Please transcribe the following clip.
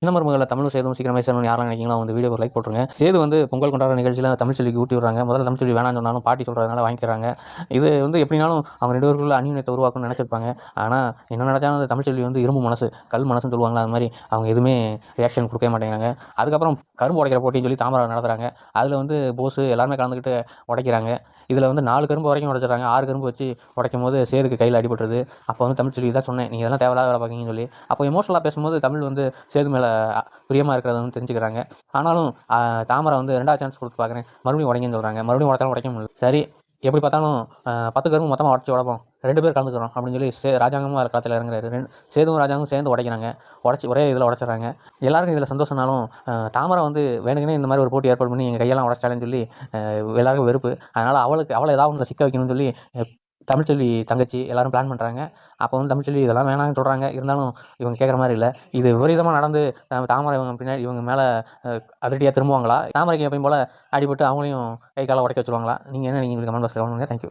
சின்ன மருமகள தமிழும் சேதுவும் சீக்கிரமே சேரணும்னு யாரெல்லாம் நினைக்கிறீங்களோ அந்த வீடியோ ஒரு லைக் போட்டுருங்க. சேது வந்து பொங்கல் கொண்டாடுற நிகழ்ச்சியில் தமிழ்ச்செல்விக்கு ஊட்டி விடுறாங்க. முதல்ல தமிழ்ச்செல்வி வேணாம்னு சொன்னாலும் பாட்டி சொல்கிறதுனால வாங்கிக்கிறாங்க. இது வந்து எப்படினாலும் அவங்க 2 பேருக்குள்ள அந்யோன்யத்தை உருவாக்கணும்னு நினச்சிருப்பாங்க. ஆனால் என்ன நடந்தாலும் அந்த தமிழ்ச்செல்வி வந்து இரும்பு மனசு, கல் மனசுன்னு சொல்லுவாங்களா, அது மாதிரி அவங்க எதுவுமே ரியாக்ஷன் கொடுக்கவே மாட்டேங்கிறாங்க. அதுக்கப்புறம் கரும்பு உடைக்கிற போட்டின்னு சொல்லி தாமரை நடத்துகிறாங்க. அதில் வந்து போஸு எல்லாருமே கலந்துக்கிட்டு உடைக்கிறாங்க. இதில் வந்து 4 கரும்பு வரைக்கும் உடைச்சிடுறாங்க. 6 கரும்பு வச்சு உடைக்கும் போது சேதுக்கு கையில் அடிபட்டுருது. அப்போ வந்து தமிழ்ச்செல்வி தான் சொன்னேன், நீங்கள் இதெல்லாம் தேவையில்லாத வேலை பார்க்கீங்கன்னு சொல்லி. அப்போ எமோஷனலாக பேசும்போது தமிழ் வந்து சேது மேலே பிரியமாக இருக்கிறத வந்து தெரிஞ்சுக்கிறாங்க. ஆனாலும் தாமரை வந்து 2வது சான்ஸ் கொடுத்து பார்க்குறேன், மறுபடியும் உடைங்கன்னு சொல்கிறாங்க. மறுபடியும் உடைச்சாலும் உடைக்க முடியல. சரி, எப்படி பார்த்தாலும் 10 கரும்பு மொத்தமாக உடச்சி உடைப்போம், 2 பேர் கலந்துக்கிறோம் அப்படின்னு சொல்லி ராஜாங்கமும் அதில் களத்தில் இறங்குறாரு. சேதுவும் ராஜாங்கும் சேர்ந்து உடைக்கிறாங்க. உடச்சி ஒரே இதில் உடச்சிடுறாங்க. எல்லாருக்கும் இதில் சந்தோஷம்னாலும் தாமரை வந்து வேணுங்கன்னே இந்த மாதிரி ஒரு போட்டி ஏற்பாடு பண்ணி எங்கள் கையெல்லாம் உடச்சிட்டாலேன்னு சொல்லி எல்லாருக்கும் வெறுப்பு. அதனால் அவளை ஏதாவது ஒன்று சிக்க வைக்கணும்னு சொல்லி தமிழ்ச்செல்வி தங்கச்சி எல்லாரும் பிளான் பண்ணுறாங்க. அப்போ வந்து தமிழ்ச்செல்வி இதெல்லாம் வேணாம்னு சொல்கிறாங்க. இருந்தாலும் இவங்க கேட்குற மாதிரி இல்லை. இது விபரீதமாக நடந்து தாமரை இவங்க பின்னாடி இவங்க மேலே அதிரடியாக திரும்புவாங்களா, தாமரைக்கு எப்பயும் போல் அடிபட்டு அவங்களையும் கை காலை உடைக்க வச்சுருவாங்களா? நீங்கள் என்ன நினைக்கிறீங்க? கமெண்ட் பாக்ஸில் கமெண்ட் பண்ணுங்கள். தேங்க்யூ.